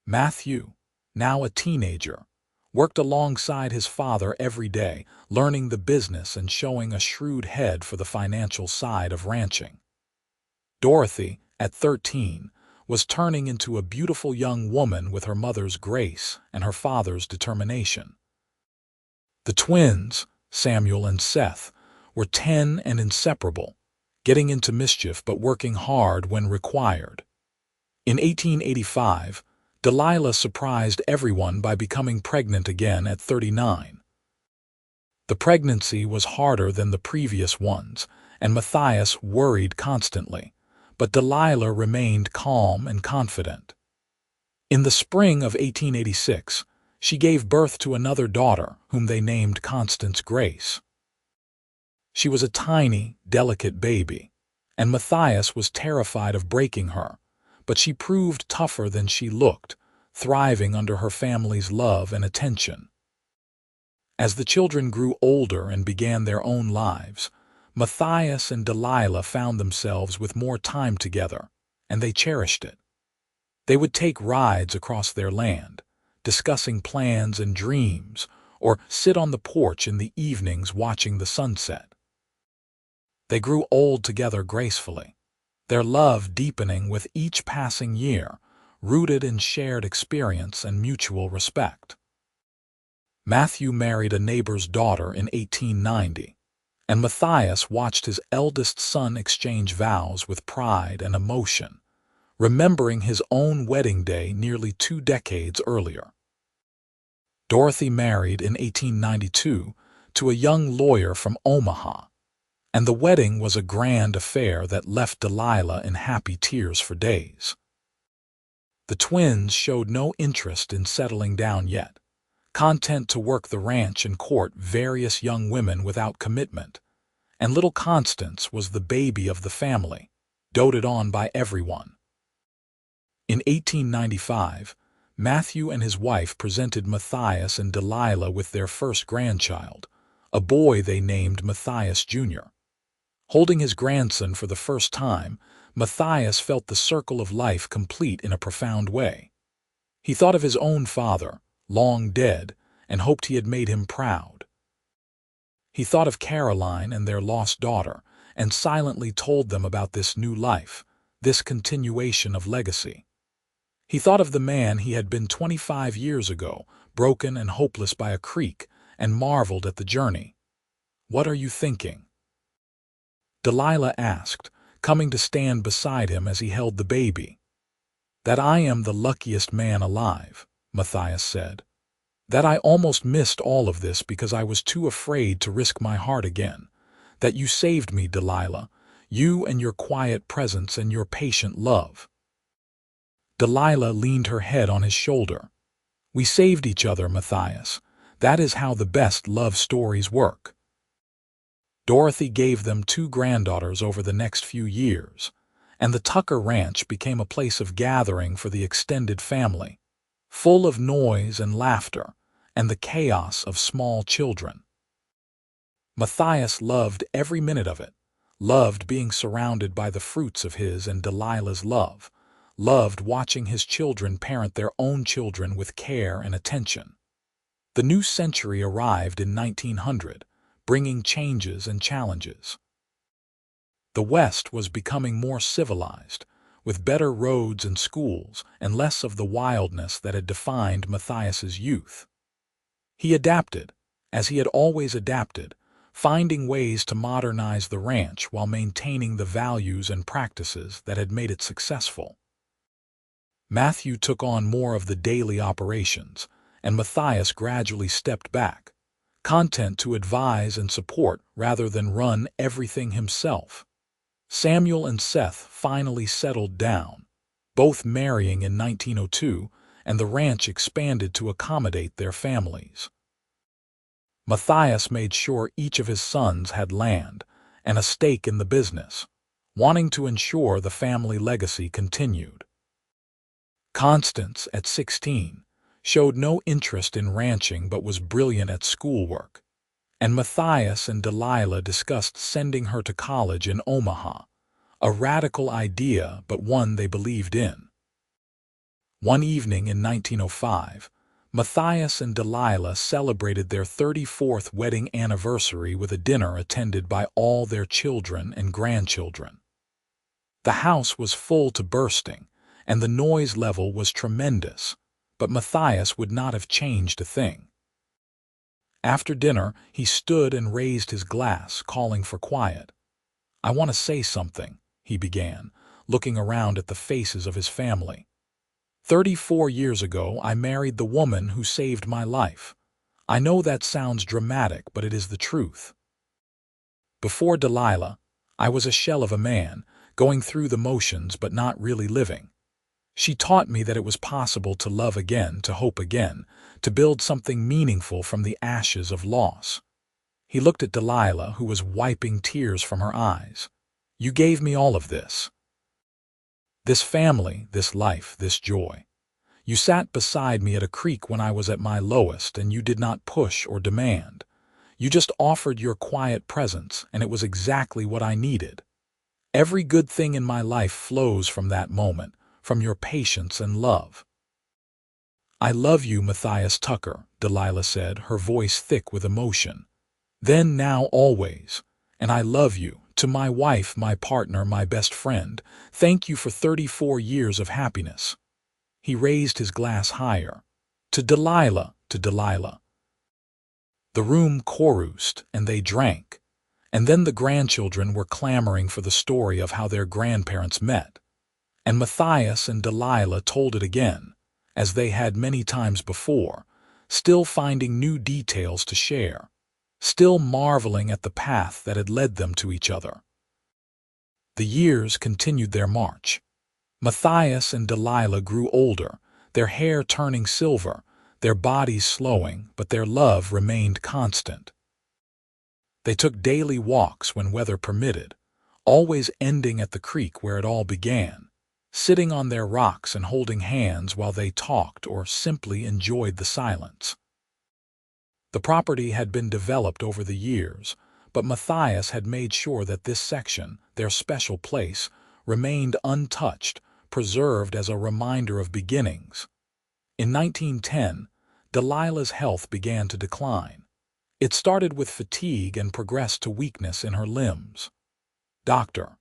Matthew, now a teenager, worked alongside his father every day, learning the business and showing a shrewd head for the financial side of ranching. Dorothy, at 13, was turning into a beautiful young woman with her mother's grace and her father's determination. The twins, Samuel and Seth, were 10 and inseparable, getting into mischief but working hard when required. In 1885, Delilah surprised everyone by becoming pregnant again at 39. The pregnancy was harder than the previous ones, and Matthias worried constantly, but Delilah remained calm and confident. In the spring of 1886, she gave birth to another daughter, whom they named Constance Grace. She was a tiny, delicate baby, and Matthias was terrified of breaking her, but she proved tougher than she looked, thriving under her family's love and attention. As the children grew older and began their own lives, Matthias and Delilah found themselves with more time together, and they cherished it. They would take rides across their land, discussing plans and dreams, or sit on the porch in the evenings watching the sunset. They grew old together gracefully, their love deepening with each passing year, rooted in shared experience and mutual respect. Matthew married a neighbor's daughter in 1890, and Matthias watched his eldest son exchange vows with pride and emotion, remembering his own wedding day nearly 2 decades earlier. Dorothy married in 1892 to a young lawyer from Omaha, and the wedding was a grand affair that left Delilah in happy tears for days. The twins showed no interest in settling down yet, content to work the ranch and court various young women without commitment, and little Constance was the baby of the family, doted on by everyone. In 1895, Matthew and his wife presented Matthias and Delilah with their first grandchild, a boy they named Matthias Jr. Holding his grandson for the first time, Matthias felt the circle of life complete in a profound way. He thought of his own father, long dead, and hoped he had made him proud. He thought of Caroline and their lost daughter, and silently told them about this new life, this continuation of legacy. He thought of the man he had been 25 years ago, broken and hopeless by a creek, and marveled at the journey. "What are you thinking?" Delilah asked, coming to stand beside him as he held the baby. "That I am the luckiest man alive," Matthias said. "That I almost missed all of this because I was too afraid to risk my heart again. That you saved me, Delilah, you and your quiet presence and your patient love." Delilah leaned her head on his shoulder. "We saved each other, Matthias. That is how the best love stories work." Dorothy gave them 2 granddaughters over the next few years, and the Tucker Ranch became a place of gathering for the extended family, full of noise and laughter and the chaos of small children. Matthias loved every minute of it, loved being surrounded by the fruits of his and Delilah's love, loved watching his children parent their own children with care and attention. The new century arrived in 1900, bringing changes and challenges. The West was becoming more civilized, with better roads and schools and less of the wildness that had defined Matthias's youth. He adapted, as he had always adapted, finding ways to modernize the ranch while maintaining the values and practices that had made it successful. Matthew took on more of the daily operations, and Matthias gradually stepped back, content to advise and support rather than run everything himself. Samuel and Seth finally settled down, both marrying in 1902, and the ranch expanded to accommodate their families. Matthias made sure each of his sons had land and a stake in the business, wanting to ensure the family legacy continued. Constance, at 16, showed no interest in ranching but was brilliant at schoolwork, and Matthias and Delilah discussed sending her to college in Omaha, a radical idea but one they believed in. One evening in 1905, Matthias and Delilah celebrated their 34th wedding anniversary with a dinner attended by all their children and grandchildren. The house was full to bursting, and the noise level was tremendous, but Matthias would not have changed a thing. After dinner, he stood and raised his glass, calling for quiet. "I want to say something," he began, looking around at the faces of his family. 34 years ago, I married the woman who saved my life. I know that sounds dramatic, but it is the truth. Before Delilah, I was a shell of a man, going through the motions but not really living. She taught me that it was possible to love again, to hope again, to build something meaningful from the ashes of loss. He looked at Delilah, who was wiping tears from her eyes. "You gave me all of this. This family, this life, this joy. You sat beside me at a creek when I was at my lowest, and you did not push or demand. You just offered your quiet presence, and it was exactly what I needed. Every good thing in my life flows from that moment, from your patience and love." "I love you, Matthias Tucker," Delilah said, her voice thick with emotion. "Then, now, always. And I love you, to my wife, my partner, my best friend. Thank you for 34 years of happiness." He raised his glass higher. "To Delilah, to Delilah." The room chorused, and they drank. And then the grandchildren were clamoring for the story of how their grandparents met. And Matthias and Delilah told it again, as they had many times before, still finding new details to share, still marveling at the path that had led them to each other. The years continued their march. Matthias and Delilah grew older, their hair turning silver, their bodies slowing, but their love remained constant. They took daily walks when weather permitted, always ending at the creek where it all began, sitting on their rocks and holding hands while they talked or simply enjoyed the silence. The property had been developed over the years, but Matthias had made sure that this section, their special place, remained untouched, preserved as a reminder of beginnings. In 1910, Delilah's health began to decline. It started with fatigue and progressed to weakness in her limbs. Dr.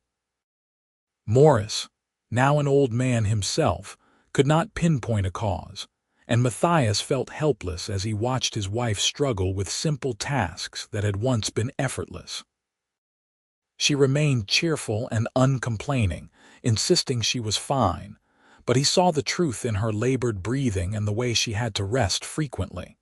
Morris, now an old man himself, could not pinpoint a cause, and Matthias felt helpless as he watched his wife struggle with simple tasks that had once been effortless. She remained cheerful and uncomplaining, insisting she was fine, but he saw the truth in her labored breathing and the way she had to rest frequently.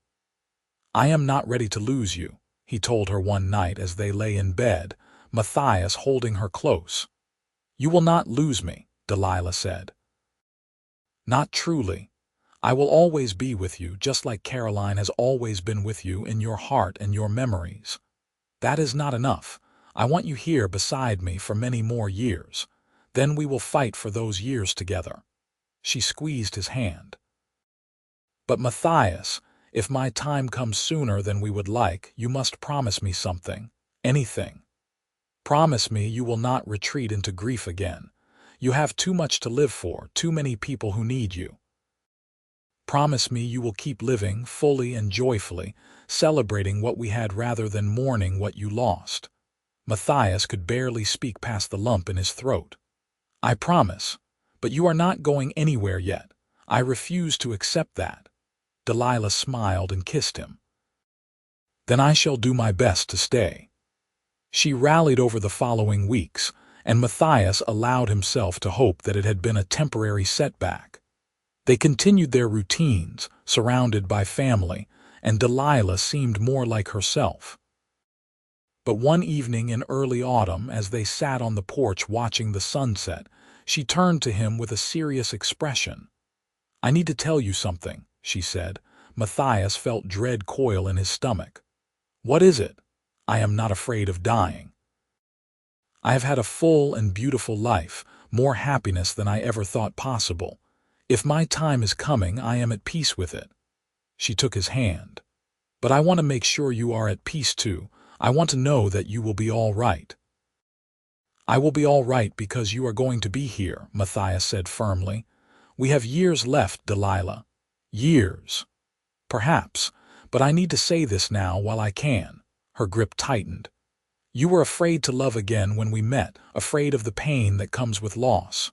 "I am not ready to lose you," he told her one night as they lay in bed, Matthias holding her close. "You will not lose me," Delilah said. "Not truly. I will always be with you, just like Caroline has always been with you in your heart and your memories. That is not enough. I want you here beside me for many more years. Then we will fight for those years together." She squeezed his hand. "But Matthias, if my time comes sooner than we would like, you must promise me something, anything. Promise me you will not retreat into grief again. You have too much to live for, too many people who need you. Promise me you will keep living fully and joyfully, celebrating what we had rather than mourning what you lost." Matthias could barely speak past the lump in his throat. "I promise, but you are not going anywhere yet. I refuse to accept that." Delilah smiled and kissed him. "Then I shall do my best to stay." She rallied over the following weeks, and Matthias allowed himself to hope that it had been a temporary setback. They continued their routines, surrounded by family, and Delilah seemed more like herself. But one evening in early autumn, as they sat on the porch watching the sunset, she turned to him with a serious expression. "I need to tell you something," she said. Matthias felt dread coil in his stomach. "What is it?" "I am not afraid of dying. I have had a full and beautiful life, more happiness than I ever thought possible. If my time is coming, I am at peace with it." She took his hand. "But I want to make sure you are at peace too. I want to know that you will be all right." "I will be all right because you are going to be here," Matthias said firmly. "We have years left, Delilah. Years. Perhaps, but I need to say this now while I can." Her grip tightened. "You were afraid to love again when we met, afraid of the pain that comes with loss.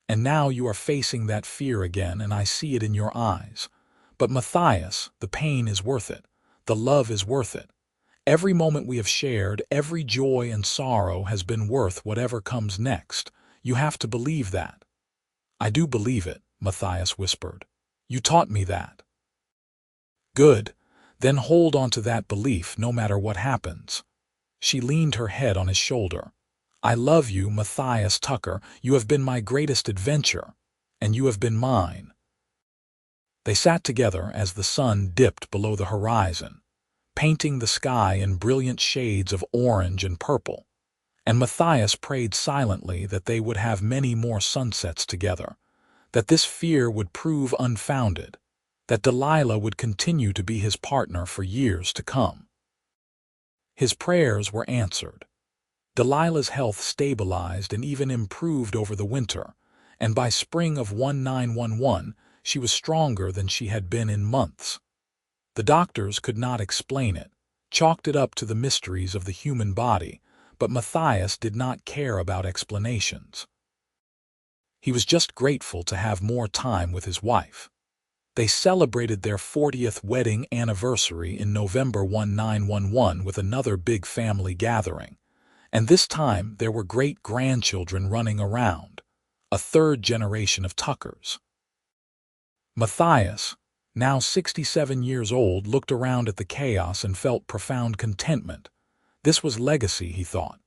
And now you are facing that fear again, and I see it in your eyes. But Matthias, the pain is worth it. The love is worth it. Every moment we have shared, every joy and sorrow has been worth whatever comes next. You have to believe that." "I do believe it," Matthias whispered. "You taught me that." "Good. Then hold on to that belief no matter what happens." She leaned her head on his shoulder. "I love you, Matthias Tucker. You have been my greatest adventure, and you have been mine." They sat together as the sun dipped below the horizon, painting the sky in brilliant shades of orange and purple, and Matthias prayed silently that they would have many more sunsets together, that this fear would prove unfounded, that Delilah would continue to be his partner for years to come. His prayers were answered. Delilah's health stabilized and even improved over the winter, and by spring of 1911, she was stronger than she had been in months. The doctors could not explain it, chalked it up to the mysteries of the human body, but Matthias did not care about explanations. He was just grateful to have more time with his wife. They celebrated their 40th wedding anniversary in November 1911 with another big family gathering, and this time there were great-grandchildren running around, a third generation of Tuckers. Matthias, now 67 years old, looked around at the chaos and felt profound contentment. This was legacy, he thought.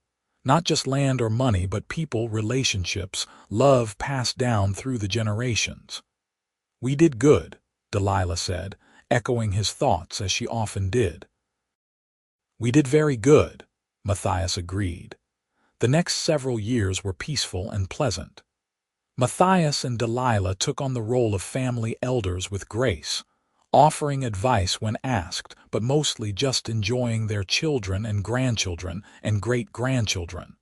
Not just land or money, but people, relationships, love passed down through the generations. "We did good," Delilah said, echoing his thoughts as she often did. "We did very good," Matthias agreed. The next several years were peaceful and pleasant. Matthias and Delilah took on the role of family elders with grace, offering advice when asked, but mostly just enjoying their children and grandchildren and great-grandchildren.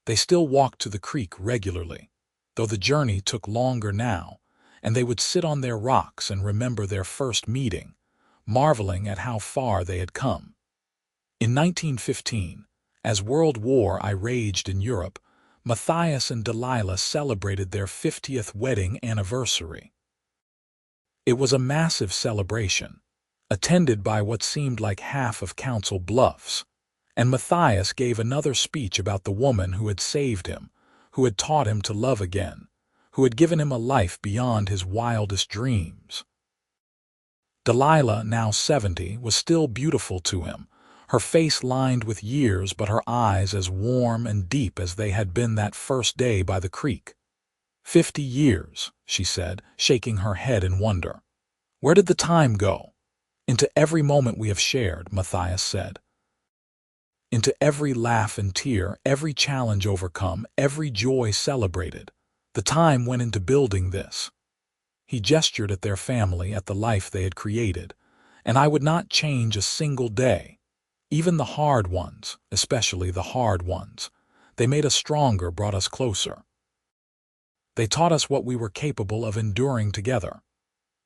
They still walked to the creek regularly, though the journey took longer now, and they would sit on their rocks and remember their first meeting, marveling at how far they had come. In 1915, as World War I raged in Europe, Matthias and Delilah celebrated their 50th wedding anniversary. It was a massive celebration, attended by what seemed like half of Council Bluffs, and Matthias gave another speech about the woman who had saved him, who had taught him to love again, who had given him a life beyond his wildest dreams. Delilah, now 70, was still beautiful to him, her face lined with years but her eyes as warm and deep as they had been that first day by the creek. 50 years, she said, shaking her head in wonder. "Where did the time go?" "Into every moment we have shared," Matthias said. "Into every laugh and tear, every challenge overcome, every joy celebrated. The time went into building this." He gestured at their family, at the life they had created, "and I would not change a single day. Even the hard ones, especially the hard ones. They made us stronger, brought us closer. They taught us what we were capable of enduring together."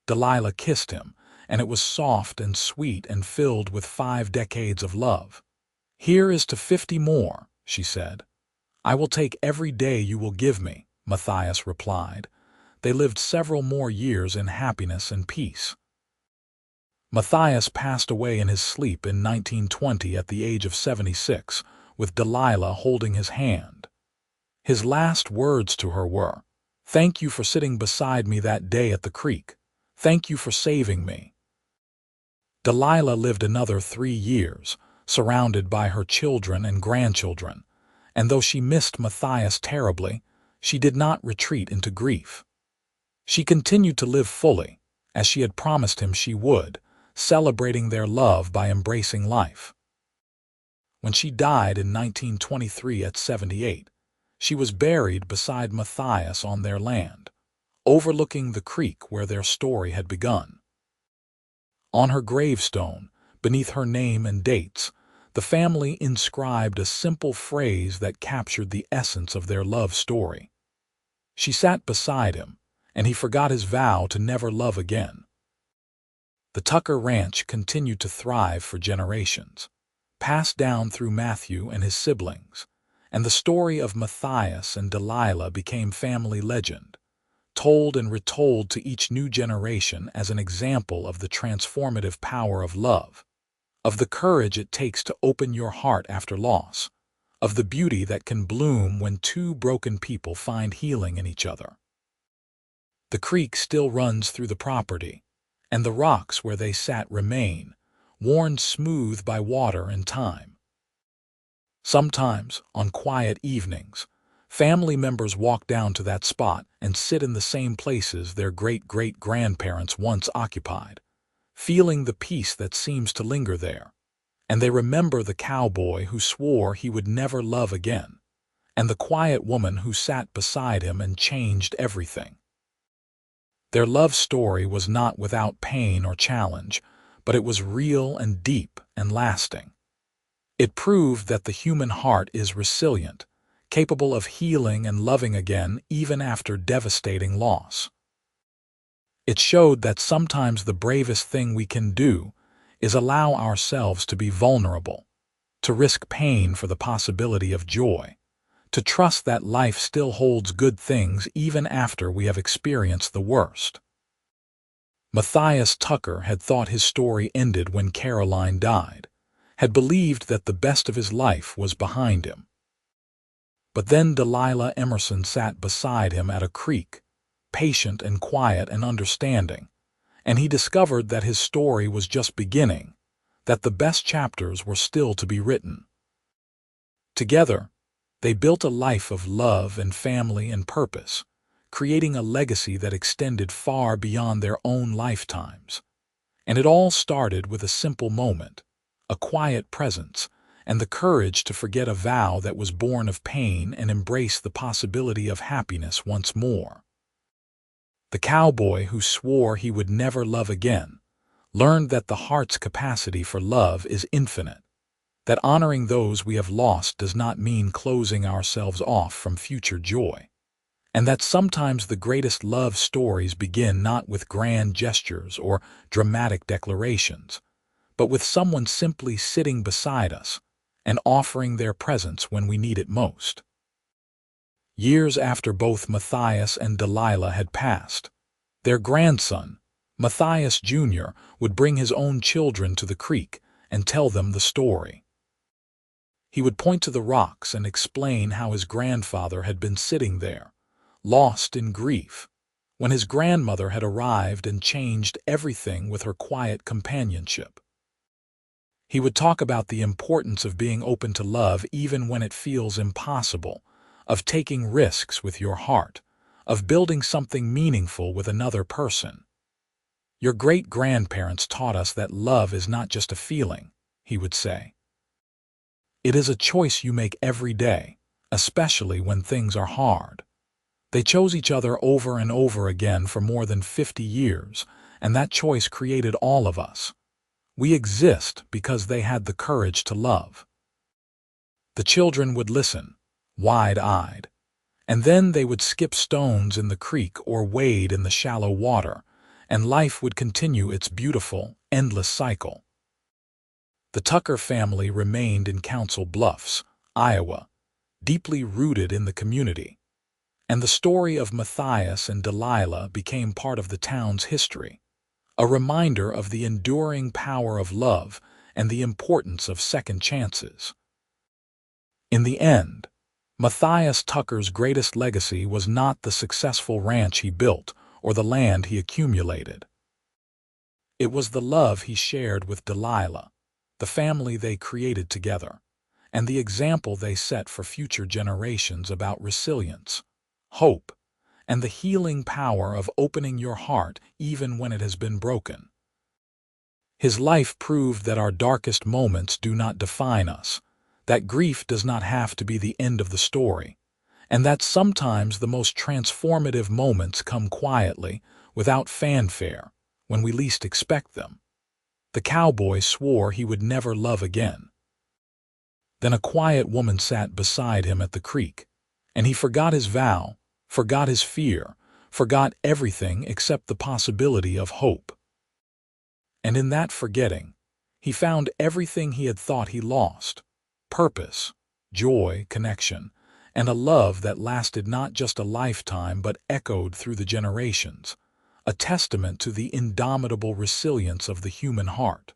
Delilah kissed him, and it was soft and sweet and filled with 5 decades of love. "Here is to 50 more," she said. "I will take every day you will give me," Matthias replied. They lived several more years in happiness and peace. Matthias passed away in his sleep in 1920 at the age of 76, with Delilah holding his hand. His last words to her were, "Thank you for sitting beside me that day at the creek. Thank you for saving me." Delilah lived another 3 years, surrounded by her children and grandchildren, and though she missed Matthias terribly, she did not retreat into grief. She continued to live fully, as she had promised him she would, celebrating their love by embracing life. When she died in 1923 at 78, she was buried beside Matthias on their land, overlooking the creek where their story had begun. On her gravestone, beneath her name and dates, the family inscribed a simple phrase that captured the essence of their love story. She sat beside him, and he forgot his vow to never love again. The Tucker Ranch continued to thrive for generations, passed down through Matthew and his siblings, and the story of Matthias and Delilah became family legend, told and retold to each new generation as an example of the transformative power of love, of the courage it takes to open your heart after loss, of the beauty that can bloom when 2 broken people find healing in each other. The creek still runs through the property, and the rocks where they sat remain, worn smooth by water and time. Sometimes, on quiet evenings, family members walk down to that spot and sit in the same places their great-great-grandparents once occupied, feeling the peace that seems to linger there. And they remember the cowboy who swore he would never love again, and the quiet woman who sat beside him and changed everything. Their love story was not without pain or challenge, but it was real and deep and lasting. It proved that the human heart is resilient, capable of healing and loving again even after devastating loss. It showed that sometimes the bravest thing we can do is allow ourselves to be vulnerable, to risk pain for the possibility of joy, to trust that life still holds good things even after we have experienced the worst. Matthias Tucker had thought his story ended when Caroline died, had believed that the best of his life was behind him. But then Delilah Emerson sat beside him at a creek, patient and quiet and understanding, and he discovered that his story was just beginning, that the best chapters were still to be written. Together, they built a life of love and family and purpose, creating a legacy that extended far beyond their own lifetimes. And it all started with a simple moment, a quiet presence, and the courage to forget a vow that was born of pain and embrace the possibility of happiness once more. The cowboy who swore he would never love again learned that the heart's capacity for love is infinite, that honoring those we have lost does not mean closing ourselves off from future joy, and that sometimes the greatest love stories begin not with grand gestures or dramatic declarations, but with someone simply sitting beside us and offering their presence when we need it most. Years after both Matthias and Delilah had passed, their grandson, Matthias Jr., would bring his own children to the creek and tell them the story. He would point to the rocks and explain how his grandfather had been sitting there, lost in grief, when his grandmother had arrived and changed everything with her quiet companionship. He would talk about the importance of being open to love even when it feels impossible, of taking risks with your heart, of building something meaningful with another person. Your great-grandparents taught us that love is not just a feeling, he would say. It is a choice you make every day, especially when things are hard. They chose each other over and over again for more than 50 years, and that choice created all of us. We exist because they had the courage to love. The children would listen, wide-eyed, and then they would skip stones in the creek or wade in the shallow water, and life would continue its beautiful, endless cycle. The Tucker family remained in Council Bluffs, Iowa, deeply rooted in the community, and the story of Matthias and Delilah became part of the town's history, a reminder of the enduring power of love and the importance of second chances. In the end, Matthias Tucker's greatest legacy was not the successful ranch he built or the land he accumulated. It was the love he shared with Delilah, the family they created together, and the example they set for future generations about resilience, hope, and the healing power of opening your heart even when it has been broken. His life proved that our darkest moments do not define us, that grief does not have to be the end of the story, and that sometimes the most transformative moments come quietly, without fanfare, when we least expect them. The cowboy swore he would never love again. Then a quiet woman sat beside him at the creek, and he forgot his vow, forgot his fear, forgot everything except the possibility of hope. And in that forgetting, he found everything he had thought he lost: purpose, joy, connection, and a love that lasted not just a lifetime but echoed through the generations, a testament to the indomitable resilience of the human heart.